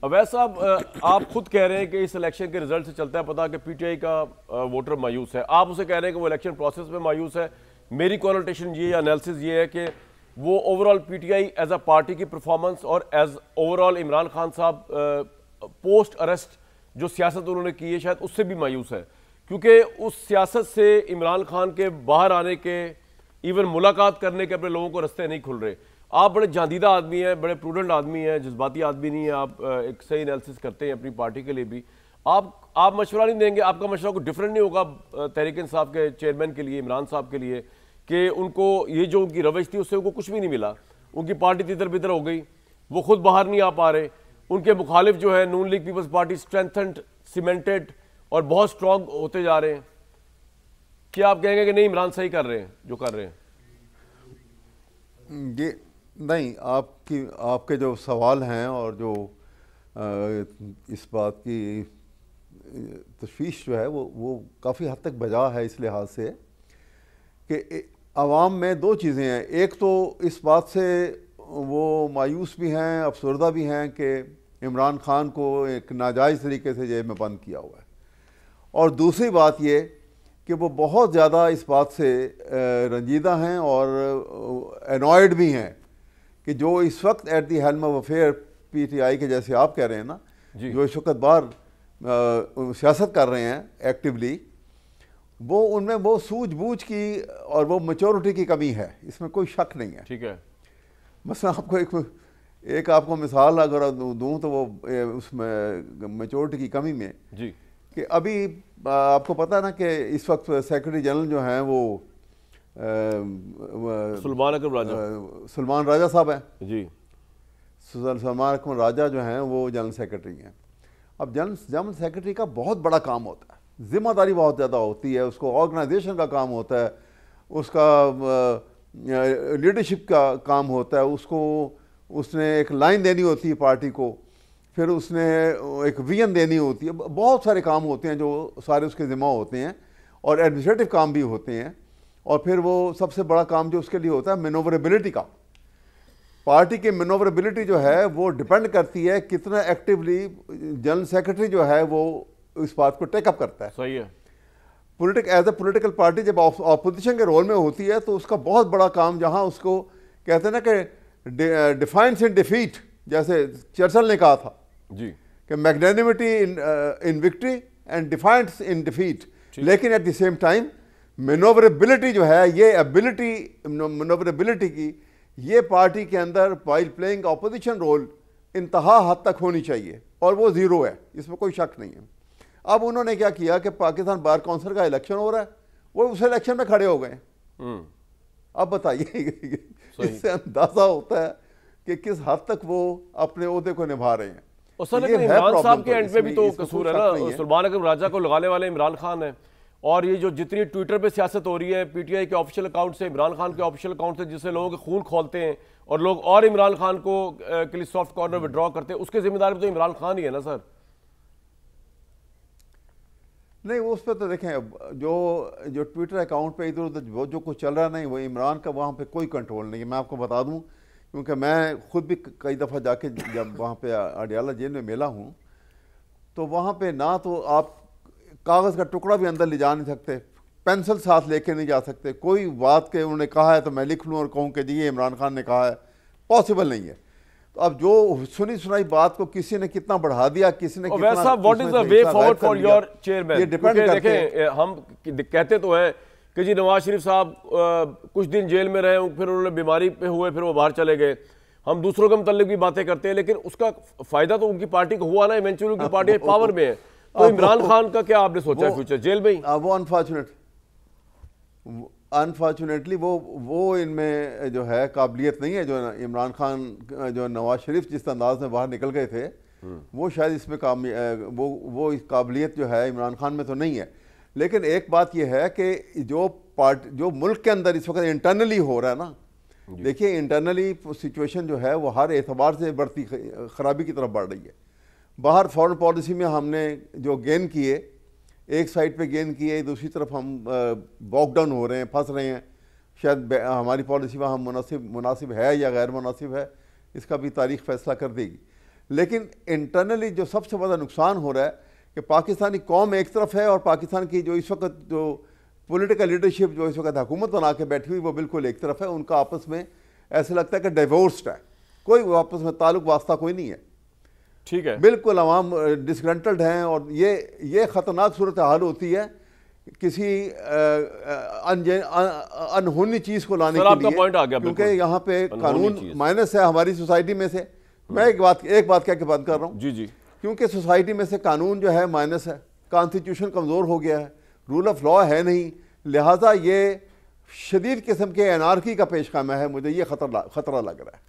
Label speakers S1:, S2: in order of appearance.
S1: اویس صاحب آپ خود کہہ رہے ہیں کہ اس الیکشن کے رزلٹ سے چلتا ہے پتا کہ پی ٹی آئی کا ووٹر مایوس ہے، آپ اسے کہہ رہے ہیں کہ وہ الیکشن پروسیس میں مایوس ہے. میری کونوٹیشن یہ یا انالیسز یہ ہے کہ وہ overall P T I as a party کی پرفارمنس اور ایز اوورآل عمران خان صاحب پوسٹ ارسٹ جو سیاست انہوں نے کی ہے شاید اس سے بھی مایوس ہے، کیونکہ اس سیاست سے عمران خان کے باہر آنے کے، ایون ملاقات کرنے کے اپنے لوگوں کو رستے نہیں کھل رہے. آپ بڑے جاندیدہ آدمی ہیں، بڑے پروڈنٹ آدمی ہیں، جذباتی آدمی نہیں ہیں، آپ ایک صحیح انالیسس کرتے ہیں اپنی پارٹی کے لیے بھی. آپ مشورہ نہیں دیں گے؟ آپ کا مشورہ کوئی ڈیفرنٹ نہیں ہوگا تحریک انصاف کے چیئرمین کے لیے، عمران صاحب کے لیے، کہ ان کو یہ جو ان کی روش تھی اس سے ان کو کچھ بھی نہیں ملا، ان کی پارٹی تیتر بیتر ہو گئی، وہ خود باہر نہیں آ پا رہے، ان کے مخالف جو ہے نون لیگ پیپلز پارٹی اسٹرینتھنڈ، سیمنٹڈ اور بہت اسٹرانگ ہوتے جا رہے ہیں. کیا آپ کہیں گے کہ نہیں عمران صحیح کر رہے ہیں جو کر رہے ہیں؟
S2: یہ نہیں، آپ کے جو سوال ہیں اور جو اس بات کی تشویش جو ہے وہ کافی حد تک بجا ہے اس لحاظ سے کہ عوام میں دو چیزیں ہیں. ایک تو اس بات سے وہ مایوس بھی ہیں، افسردہ بھی ہیں کہ عمران خان کو ایک ناجائز طریقے سے جیب میں بند کیا ہوا ہے، اور دوسری بات یہ کہ وہ بہت زیادہ اس بات سے رنجیدہ ہیں اور انوائڈ بھی ہیں کہ جو اس وقت at the helm of affair P T I کے جیسے آپ کہہ رہے ہیں نا، جو اس وقت باہر سیاست کر رہے ہیں ایکٹیولی، وہ ان میں وہ سوجھ بوجھ کی اور وہ میچورٹی کی کمی ہے، اس میں کوئی شک نہیں ہے.
S1: ٹھیک ہے.
S2: مثلا آپ کو ایک آپ کو مثال اگر دوں تو وہ اس میں میچورٹی کی کمی میں
S1: جی
S2: کہ ابھی آپ کو پتہ ہے نا کہ اس وقت سیکرٹری جنرل جو ہیں وہ سلمان راجہ صاحب ہیں.
S1: جی
S2: سلمان اکرم راجہ جو ہیں وہ جنرل سیکرٹری ہیں. اب جنرل سیکرٹری کا بہت بڑا کام ہوتا ہے، ذمہ داری بہت زیادہ ہوتی ہے، اس کو آرگنائزیشن کا کام ہوتا ہے، اس کا لیڈرشپ کا کام ہوتا ہے، اس نے ایک لائن دینی ہوتی ہے پارٹی کو، پھر اس نے ایک ویژن دینی ہوتی ہے، بہت سارے کام ہوتے ہیں جو سارے اس کے ذمہ ہوتے ہیں، اور ایڈمنسٹریٹو کام بھی ہوتے ہیں. اور پھر وہ سب سے بڑا کام جو اس کے لیے ہوتا ہے مینووربلٹی کا. پارٹی کی مینووربلٹی جو ہے وہ ڈپینڈ کرتی ہے کتنا ایکٹیولی جنرل سیکرٹری جو ہے وہ اس بات کو ٹیک اپ کرتا ہے.
S1: صحیح ہے.
S2: ایز اے پولیٹیکل پارٹی جب اپوزیشن کے رول میں ہوتی ہے تو اس کا بہت بڑا کام، جہاں اس کو کہتے ہیں نا کہ ڈیفائنس ان ڈیفیٹ، جیسے چرچل نے کہا تھا
S1: جی
S2: کہ magnanimity in victory and defiance in defeat, لیکن at the same time manoeuvrability جو ہے، یہ ایبلٹی مینووربلٹی کی یہ پارٹی کے اندر وائل پلینگ اپوزیشن رول انتہا حد تک ہونی چاہیے، اور وہ زیرو ہے، اس میں کوئی شک نہیں ہے. اب انہوں نے کیا کیا کہ پاکستان بار کونسل کا الیکشن ہو رہا ہے، وہ اس الیکشن میں کھڑے ہو گئے. اب بتائیے اس سے اندازہ ہوتا ہے کہ کس حد تک وہ اپنے عہدے کو نبھا رہے ہیں.
S1: عمران صاحب کے اینڈ میں بھی تو قصور ہے نا، سلمان اکرم راجہ کو لگانے والے عمران خان ہیں، اور یہ جو جتنی ٹویٹر پہ سیاست ہو رہی ہے پی ٹی آئی کے آفیشیل اکاؤنٹ سے، عمران خان کے آفیشیل اکاؤنٹ سے، جس سے لوگوں کے خون کھولتے ہیں اور لوگ اور عمران خان کو کے لیے سافٹ کارنر وڈرا کرتے ہیں، اس کے ذمہ دار بھی تو عمران خان ہی ہے نا سر.
S2: نہیں، اس پہ تو دیکھیں جو ٹویٹر اکاؤنٹ پہ ادھر ادھر وہ جو کچھ چل رہا ہے، نہیں، وہ عمران کا وہاں پہ کوئی کنٹرول نہیں ہے. میں آپ کو بتا دوں، کیونکہ میں خود بھی کئی دفعہ جا کے جب وہاں پہ اڈیالہ جیل میں ملا ہوں، تو وہاں پہ نہ تو آپ کاغذ کا ٹکڑا بھی اندر لے جا نہیں سکتے، پینسل ساتھ لے کے نہیں جا سکتے. کوئی بات کہ انہوں نے کہا ہے تو میں لکھ لوں اور کہوں کہ جی یہ عمران خان نے کہا ہے، پاسبل نہیں ہے. تو اب جو سنی سنائی بات کو کسی نے کتنا بڑھا دیا، کسی نے کتنا،
S1: what is the way forward for your chairman? دیکھیں ہم کہتے تو ہیں کہ جی نواز شریف صاحب کچھ دن جیل میں رہے، پھر انہوں نے بیماری پہ ہوئے، پھر وہ باہر چلے گئے. ہم دوسروں کے متعلق بھی باتیں کرتے ہیں، لیکن اس کا فائدہ تو ان کی پارٹی کو ہوا نا، ایونچولی ان کی پارٹی پاور میں ہے. تو عمران خان کا کیا آپ نے سوچا ہے فیوچر جیل میں ہی؟
S2: وہ انفارچونیٹلی وہ ان میں جو ہے قابلیت نہیں ہے جو عمران خان، جو نواز شریف جس انداز میں باہر نکل گئے تھے، وہ شاید اس میں وہ قابلیت جو ہے عمران خان میں تو نہیں ہے. لیکن ایک بات یہ ہے کہ جو ملک کے اندر اس وقت انٹرنلی ہو رہا ہے نا، دیکھیے انٹرنلی سچویشن جو ہے وہ ہر اعتبار سے بڑھتی خرابی کی طرف بڑھ رہی ہے. باہر فورن پالیسی میں ہم نے جو گین کیے، ایک سائڈ پہ گین کیے، دوسری طرف ہم باک ڈاؤن ہو رہے ہیں، پھنس رہے ہیں. شاید ہماری پالیسی وہاں مناسب ہے یا غیر مناسب ہے، اس کا بھی تاریخ فیصلہ کر دے گی. لیکن انٹرنلی جو سب سے بڑا نقصان ہو رہا ہے کہ پاکستانی قوم ایک طرف ہے اور پاکستان کی جو اس وقت جو پولیٹیکل لیڈرشپ جو اس وقت حکومت بنا کے بیٹھی ہوئی وہ بالکل ایک طرف ہے. ان کا آپس میں ایسا لگتا ہے کہ ڈیورسڈ ہے, کوئی آپس میں تعلق واسطہ کوئی نہیں ہے.
S1: ٹھیک ہے,
S2: بالکل عوام ڈسگرنٹلڈ ہیں, اور یہ خطرناک صورتحال ہوتی ہے کسی انہونی چیز کو لانے کے لیے, کیونکہ یہاں پہ قانون مائنس ہے ہماری سوسائٹی میں سے. میں ایک بات کہہ کے بند کر رہا ہوں.
S1: جی
S2: کیونکہ سوسائٹی میں سے قانون جو ہے مائنس ہے, کانسٹیٹیوشن کمزور ہو گیا ہے, رول آف لا ہے نہیں, لہٰذا یہ شدید قسم کے انارکی کا پیش خیمہ ہے. مجھے یہ خطرہ لگ رہا ہے.